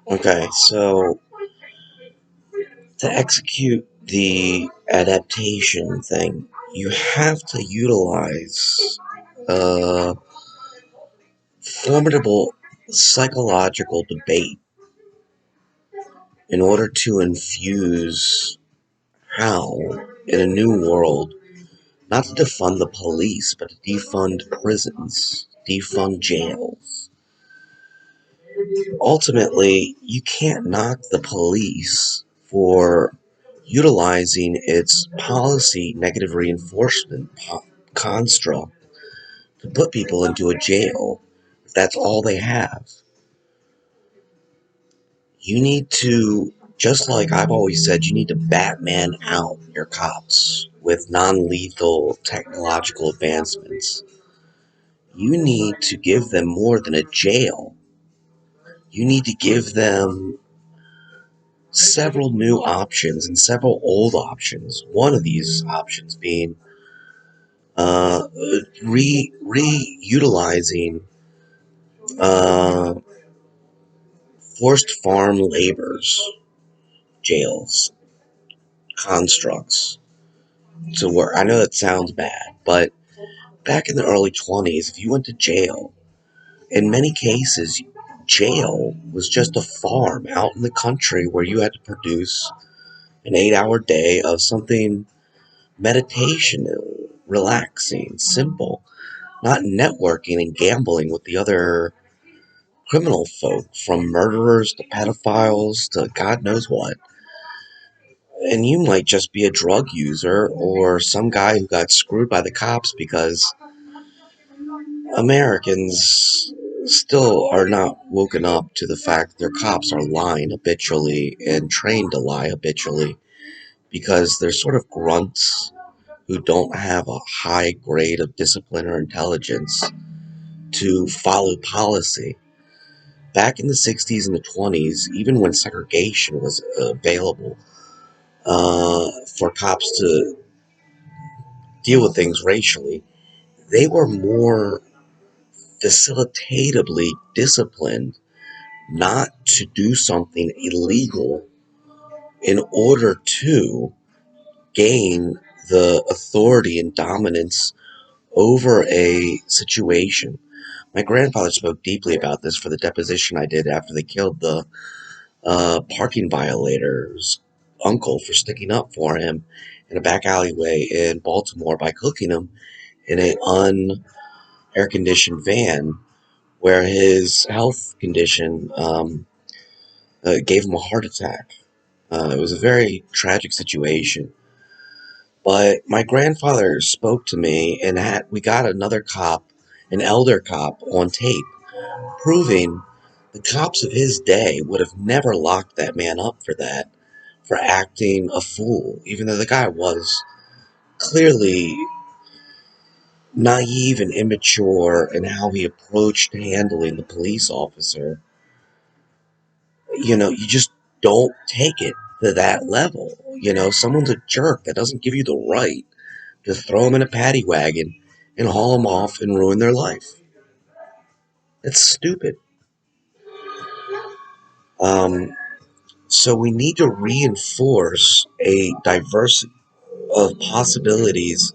Okay, so to execute the adaptation thing, you have to utilize a formidable psychological debate in order to infuse how, in a new world, not to defund the police, but to defund prisons, defund jails. Ultimately, you can't knock the police for utilizing its policy negative reinforcement construct to put people into a jail if that's all they have. You need to, just like I've always said, you need to Batman out your cops with non lethal technological advancements. You need to give them more than a jail. You need to give them several new options and several old options. One of these options being uh, reutilizing uh, forced farm laborers, jails, constructs to work. I know that sounds bad, but back in the early 20s, if you went to jail, in many cases, jail was just a farm out in the country where you had to produce an 8-hour day of something meditation, relaxing, simple, not networking and gambling with the other criminal folk, from murderers to pedophiles to God knows what. And you might just be a drug user or some guy who got screwed by the cops because Americans still are not woken up to the fact their cops are lying habitually and trained to lie habitually because they're sort of grunts who don't have a high grade of discipline or intelligence to follow policy. Back in the 60s and the 20s, even when segregation was available for cops to deal with things racially, they were more facilitatively disciplined not to do something illegal in order to gain the authority and dominance over a situation. My grandfather spoke deeply about this for the deposition I did after they killed the parking violator's uncle for sticking up for him in a back alleyway in Baltimore by cooking him in an un-air conditioned van where his health condition gave him a heart attack. It was a very tragic situation. But my grandfather spoke to me, and we got another cop, an elder cop, on tape, proving the cops of his day would have never locked that man up for that, for acting a fool, even though the guy was clearly naive and immature in how he approached handling the police officer. You just don't take it to that level. Someone's a jerk that doesn't give you the right to throw them in a paddy wagon and haul them off and ruin their life. It's stupid. Um, so we need to reinforce a diversity of possibilities,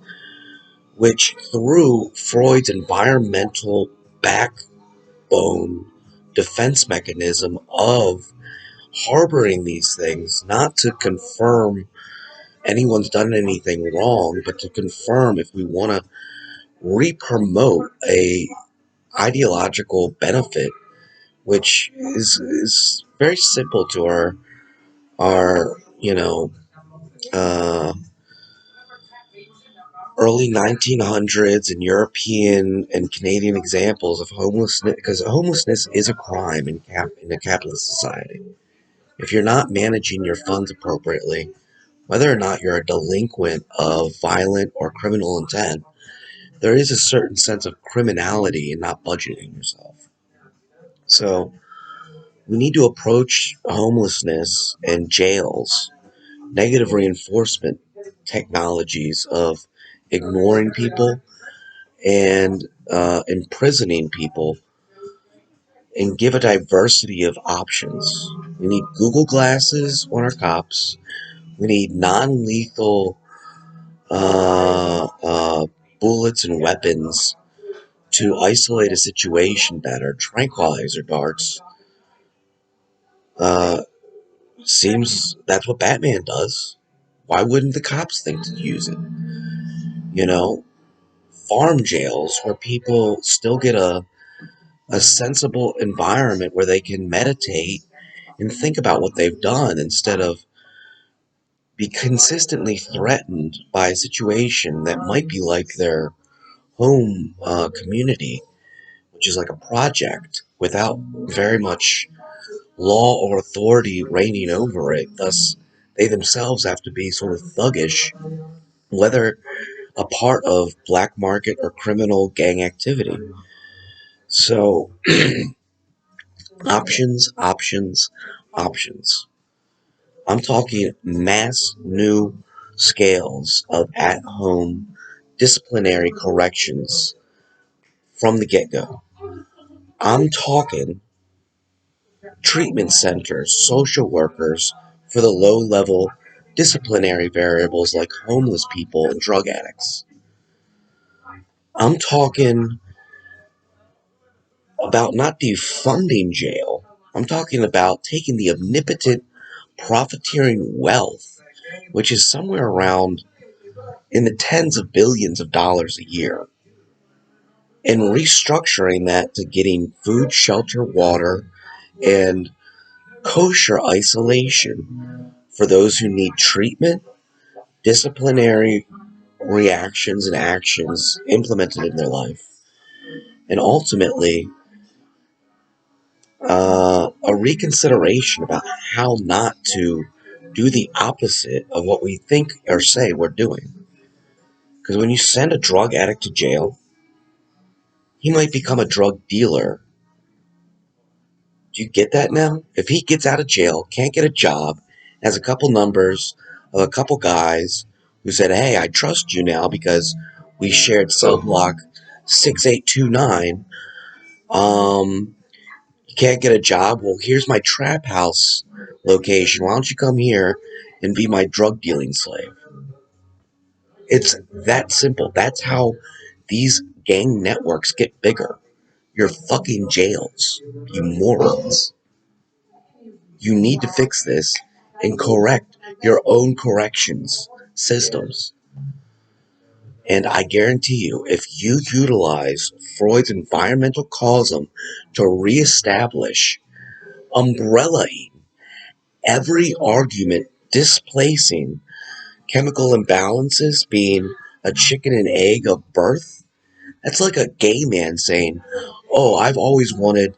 which through Freud's environmental backbone defense mechanism of harboring these things, not to confirm anyone's done anything wrong, but to confirm if we want to re-promote a ideological benefit, which is very simple to our uh, early 1900s and European and Canadian examples of homelessness, because homelessness is a crime in a capitalist society. If you're not managing your funds appropriately, whether or not you're a delinquent of violent or criminal intent, there is a certain sense of criminality in not budgeting yourself. So we need to approach homelessness and jails, negative reinforcement technologies of ignoring people and imprisoning people and give a diversity of options. We need Google Glasses on our cops. We need non lethal uh, uh, bullets and weapons to isolate a situation better. Tranquilizer darts. Uh, Seems that's what Batman does. Why wouldn't the cops think to use it? You know, farm jails where people still get a sensible environment where they can meditate and think about what they've done instead of be consistently threatened by a situation that might be like their home community, which is like a project without very much law or authority reigning over it. Thus, they themselves have to be sort of thuggish, whether a part of black market or criminal gang activity. So, options, options, options. I'm talking mass new scales of at home disciplinary corrections from the get go. I'm talking treatment centers, social workers for the low level disciplinary variables like homeless people and drug addicts. I'm talking about not defunding jail. I'm talking about taking the omnipotent profiteering wealth, which is somewhere around in the tens of billions of dollars a year, and restructuring that to getting food, shelter, water, and kosher isolation for those who need treatment, disciplinary reactions and actions implemented in their life, and ultimately a reconsideration about how not to do the opposite of what we think or say we're doing. Because when you send a drug addict to jail, he might become a drug dealer. Do you get that now? If he gets out of jail, can't get a job, has a couple numbers of a couple guys who said, hey, I trust you now because we shared cell block 6829. You can't get a job? Well, here's my trap house location. Why don't you come here and be my drug dealing slave? It's that simple. That's how these gang networks get bigger. Your fucking jails, you morons. You need to fix this and correct your own corrections systems. And I guarantee you, if you utilize Freud's environmental causum to reestablish umbrellaing every argument displacing chemical imbalances being a chicken and egg of birth, that's like a gay man saying, oh, I've always wanted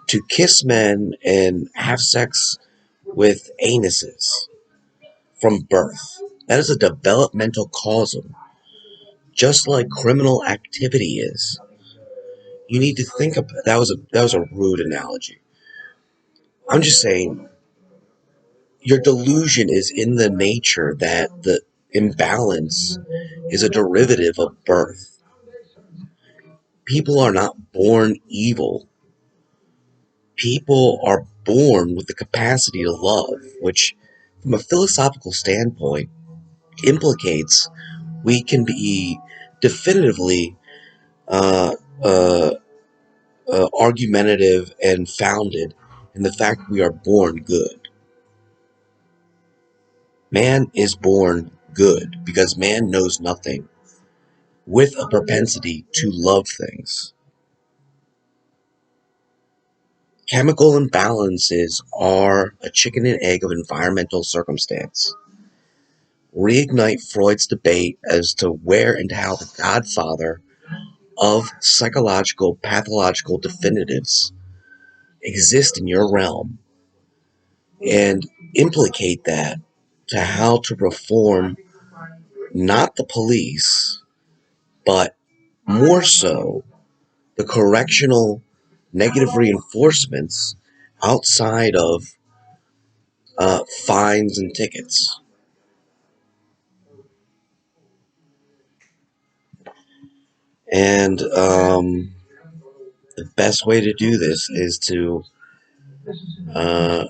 to kiss men and have sex with anuses from birth. That is a developmental causum, just like criminal activity is. You need to think of that was a rude analogy. I'm just saying your delusion is in the nature that the imbalance is a derivative of birth. People are not born evil. People are born with the capacity to love, which, from a philosophical standpoint, implicates we can be definitively uh, uh, argumentative and founded in the fact we are born good. Man is born good because man knows nothing, with a propensity to love things. Chemical imbalances are a chicken and egg of environmental circumstance. Reignite Freud's debate as to where and how the godfather of psychological pathological definitives exist in your realm, and implicate that to how to reform not the police, but more so the correctional negative reinforcements outside of fines and tickets. And The best way to do this is to uh,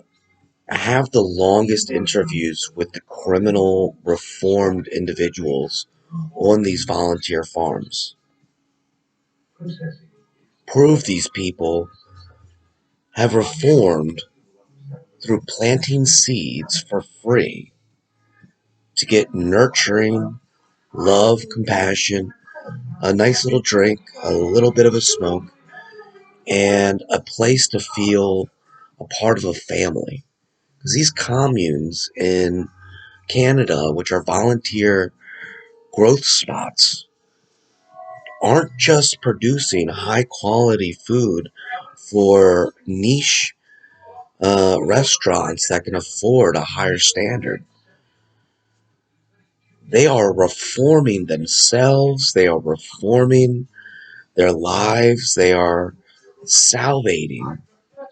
have the longest interviews with the criminal reformed individuals on these volunteer farms. Prove these people have reformed through planting seeds for free to get nurturing, love, compassion, a nice little drink, a little bit of a smoke, and a place to feel a part of a family. Because these communes in Canada, which are volunteer growth spots, aren't just producing high quality food for niche restaurants that can afford a higher standard. They are reforming themselves, they are reforming their lives, they are salvating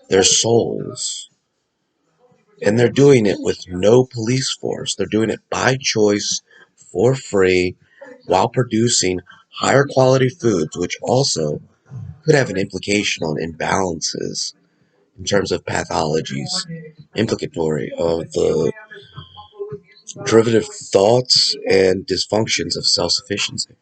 their souls. And they're doing it with no police force. They're doing it by choice, for free, while producing higher quality foods, which also could have an implication on imbalances in terms of pathologies, implicatory of the derivative thoughts and dysfunctions of self sufficiency.